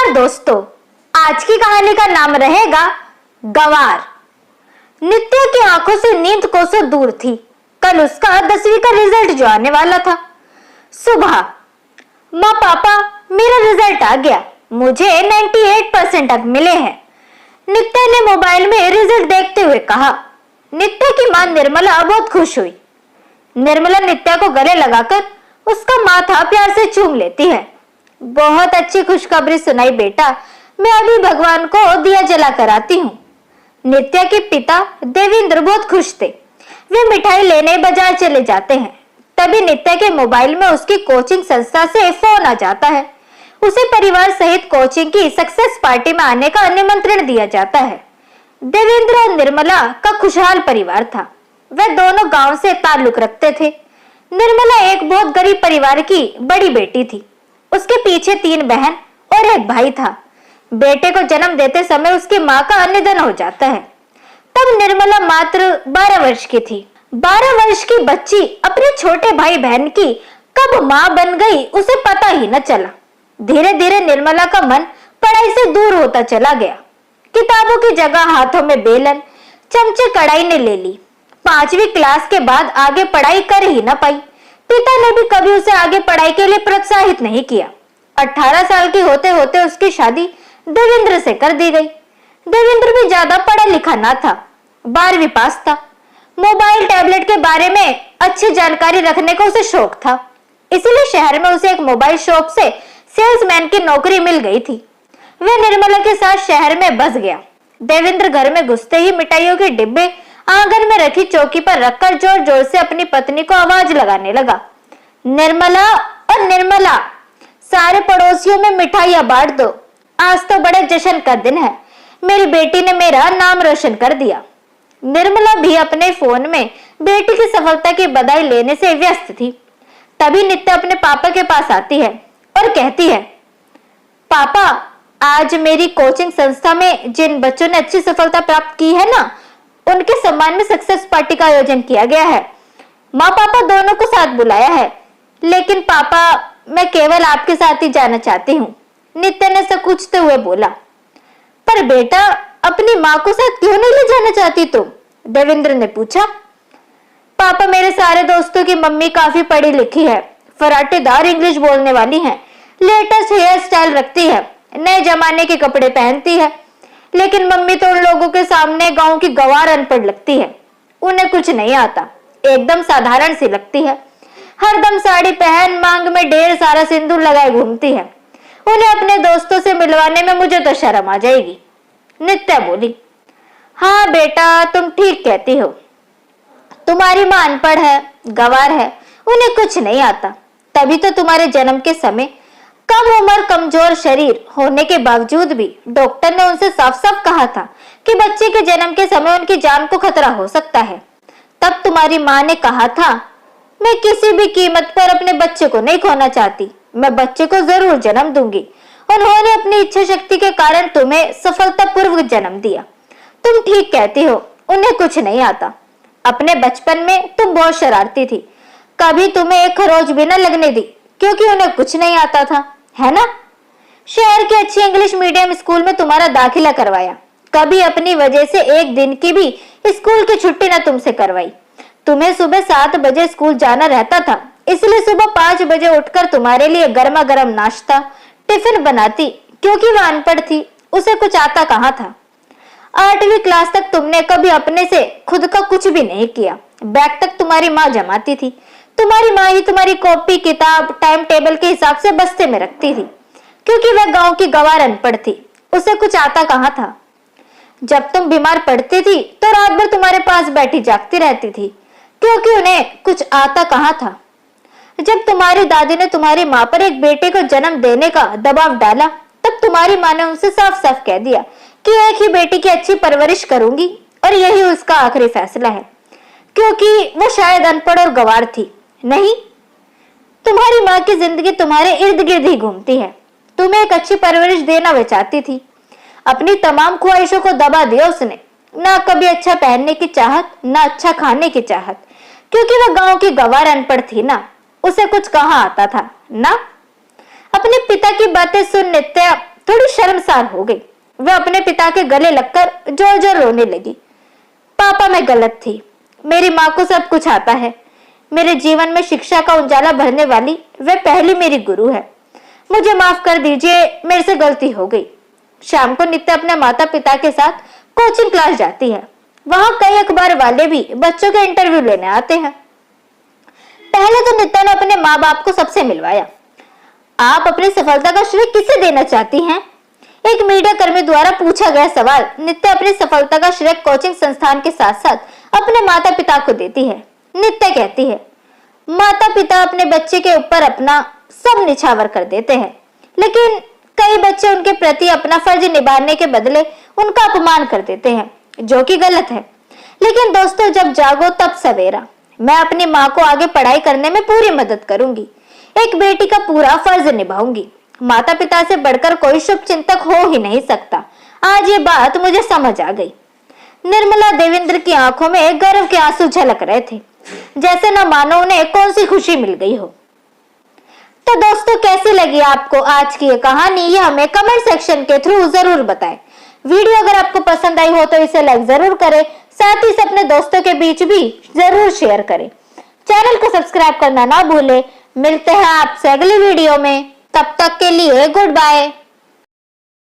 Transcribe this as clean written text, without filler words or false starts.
नमस्कार दोस्तों, आज की कहानी का नाम रहेगा गवार। नित्या की आंखों से नींद कोसों दूर थी। कल उसका 10वीं का रिजल्ट जो आने वाला था। सुबह, माँ पापा मेरा रिजल्ट आ गया, मुझे 98% अंक मिले हैं। नित्या ने मोबाइल में रिजल्ट देखते हुए कहा। नित्या की माँ निर्मला बहुत खुश हुई। निर्मला नित्या को गले लगाकर उसका माथा प्यार से चूम लेती है। बहुत अच्छी खुशखबरी सुनाई बेटा, मैं अभी भगवान को दिया जला कर आती हूँ। नित्या के पिता देवेंद्र बहुत खुश थे। वे मिठाई लेने बाजार चले जाते हैं। तभी नित्या के मोबाइल में उसकी कोचिंग संस्था से फोन आ जाता है। उसे परिवार सहित कोचिंग की सक्सेस पार्टी में आने का निमंत्रण दिया जाता है। देवेंद्र और निर्मला का खुशहाल परिवार था। वे दोनों गांव से ताल्लुक रखते थे। निर्मला एक बहुत गरीब परिवार की बड़ी बेटी थी। उसके पीछे 3 बहन और एक भाई था। बेटे को जन्म देते समय उसकी माँ का निधन हो जाता है। तब निर्मला मात्र 12 वर्ष की थी। 12 वर्ष की बच्ची अपने छोटे भाई बहन की कब माँ बन गई उसे पता ही न चला। धीरे धीरे निर्मला का मन पढ़ाई से दूर होता चला गया। किताबों की जगह हाथों में बेलन, चमचे, कढ़ाई ने ले ली। 5वीं क्लास के बाद आगे पढ़ाई कर ही न पाई। पिता ने भी कभी उसे आगे पढ़ाई के लिए प्रोत्साहित नहीं किया। 18 साल की होते होते उसकी शादी देवेंद्र से कर दी गई। देवेंद्र भी ज्यादा पढ़ा लिखा ना था, 12वीं पास था। मोबाइल टैबलेट के बारे में अच्छी जानकारी रखने का उसे शौक था, इसलिए शहर में उसे एक मोबाइल शॉप से सेल्समैन की नौकरी मिल गई थी। वह निर्मला के साथ शहर में बस गया। देवेंद्र घर में घुसते ही मिठाइयों के डिब्बे आंगन में रखी चौकी पर रखकर जोर जोर से अपनी पत्नी को आवाज लगाने लगा। निर्मला और निर्मला, सारे पड़ोसियों में मिठाइयां बांट दो, आज तो बड़े जश्न का दिन है। मेरी बेटी ने मेरा नाम रोशन कर दिया। निर्मला भी अपने फोन में बेटी की सफलता की बधाई लेने से व्यस्त थी। तभी नित्या अपने पापा के पास आती है और कहती है, पापा, आज मेरी कोचिंग संस्था में जिन बच्चों ने अच्छी सफलता प्राप्त की है ना, उनके सम्मान में सक्सेस पार्टी का आयोजन किया गया है। माँ पापा दोनों को साथ बुलाया है, लेकिन पापा मैं केवल आपके साथ ही जाना चाहती हूँ, नित्या ने संकोचते हुए बोला। पर बेटा, अपनी माँ को साथ क्यों नहीं ले जाना चाहती तुम? देवेंद्र ने पूछा। पापा, मेरे सारे दोस्तों की मम्मी काफी पढ़ी लिखी है, फराटेदार इंग्लिश बोलने वाली है, लेटेस्ट हेयर स्टाइल रखती है, नए जमाने के कपड़े पहनती है, लेकिन मम्मी तो उन लोगों के सामने गांव की गवार अनपढ़ लगती है। उन्हें कुछ नहीं आता, एकदम साधारण सी लगती है। हरदम साड़ी पहन मांग में ढेर सारा सिंदूर लगाए घूमती है। उन्हें अपने दोस्तों से मिलवाने में मुझे तो शर्म आ जाएगी। नित्या बोली। हाँ बेटा, तुम ठीक कहती हो। तुम्हारी माँ अनपढ़ है, गवार है, उन्हें कुछ नहीं आता। तभी तो तुम्हारे जन्म के समय कम उम्र कमजोर शरीर होने के बावजूद भी डॉक्टर ने उनसे साफ साफ कहा था कि बच्चे के जन्म के समय उनकी जान को खतरा हो सकता है। तब तुम्हारी माँ ने कहा था, मैं किसी भी कीमत पर अपने बच्चे को नहीं खोना चाहती, मैं बच्चे को जरूर जन्म दूंगी। उन्होंने अपनी इच्छा शक्ति के कारण तुम्हें सफलतापूर्वक जन्म दिया। तुम ठीक कहती हो, उन्हें कुछ नहीं आता। अपने बचपन में तुम बहुत शरारती थी, कभी तुम्हें एक खरोच भी न लगने दी, क्योंकि उन्हें कुछ नहीं आता था, है ना? शहर के अच्छे इंग्लिश मीडियम स्कूल में तुम्हारा दाखिला करवाया, कभी अपनी वजह से एक दिन की भी स्कूल की छुट्टी न तुमसे करवाई। तुम्हें सुबह 7 बजे स्कूल जाना रहता था, इसलिए सुबह 5 बजे उठकर तुम्हारे लिए गर्मा गर्म नाश्ता टिफिन बनाती, क्योंकि वह अनपढ़ थी, उसे कुछ आता कहाँ था। 8वीं क्लास तक तुमने कभी अपने से खुद का कुछ भी नहीं किया। बैग तक तुम्हारी माँ जमाती थी। तुम्हारी माँ ही तुम्हारी कॉपी, किताब, टाइम टेबल के हिसाब से बस्ते में रखती थी, क्योंकि वह गांव की गवार अनपढ़ थी, उसे कुछ आता कहाँ था। जब तुम बीमार पड़ती थी तो रात भर तुम्हारे पास बैठी जागती रहती थी, क्योंकि उन्हें कुछ आता कहाँ था। जब तुम्हारी दादी ने तुम्हारी माँ पर एक बेटे को जन्म देने का दबाव डाला, तब तुम्हारी माँ ने उनसे साफ साफ कह दिया कि एक ही बेटी की अच्छी परवरिश करूंगी और यही उसका आखिरी फैसला है, क्योंकि वो शायद अनपढ़ और गवार थी। नहीं, तुम्हारी माँ की जिंदगी तुम्हारे इर्द गिर्द ही घूमती है। तुम्हें एक अच्छी परवरिश देना वह चाहती थी। अपनी तमाम ख्वाहिशों को दबा दिया उसने। ना कभी अच्छा पहनने की चाहत, ना अच्छा खाने की चाहत, क्योंकि वह गांव की गवार अनपढ़ थी ना, उसे कुछ कहाँ आता था ना। अपने पिता की बातें सुन नित्या थोड़ी शर्मसार हो गई। वह अपने पिता के गले लगकर जोर जोर रोने लगी। पापा, मैं गलत थी। मेरी माँ को सब कुछ आता है। मेरे जीवन में शिक्षा का उजाला भरने वाली वह पहली मेरी गुरु है। मुझे माफ कर दीजिए, मेरे से गलती हो गई। शाम को नित्य अपने माता पिता के साथ कोचिंग क्लास जाती है। वहां कई अखबार वाले भी बच्चों के इंटरव्यू लेने आते हैं। पहले तो नित्या ने अपने माँ बाप को सबसे मिलवाया। आप अपनी सफलता का श्रेय किसे देना चाहती हैं? एक मीडिया कर्मी द्वारा पूछा गया सवाल। नित्या अपनी सफलता का श्रेय कोचिंग संस्थान के साथ साथ अपने माता पिता को देती है। नित्या कहती है, माता पिता अपने बच्चे के ऊपर अपना सब निछावर कर देते हैं, लेकिन कई बच्चे उनके प्रति अपना फर्ज निभाने के बदले उनका अपमान कर देते हैं, जो कि गलत है। लेकिन दोस्तों, जब जागो तब सवेरा। मैं अपनी माँ को आगे पढ़ाई करने में पूरी मदद करूंगी। एक बेटी का पूरा फर्ज निभाऊंगी। माता पिता से बढ़कर कोई शुभ चिंतक हो ही नहीं सकता। आज ये बात मुझे समझ आ गई। निर्मला देवेंद्र की आंखों में गर्व के आंसू झलक रहे थे, जैसे न मानो उन्हें कौन सी खुशी मिल गई हो। तो दोस्तों, कैसी लगी आपको आज की ये कहानी, ये हमें कमेंट सेक्शन के थ्रू जरूर बताएं। वीडियो अगर आपको पसंद आई हो तो इसे लाइक जरूर करें, साथ ही अपने दोस्तों के बीच भी जरूर शेयर करें। चैनल को सब्सक्राइब करना ना भूलें। मिलते हैं आपसे अगली वीडियो में, तब तक के लिए गुड बाय।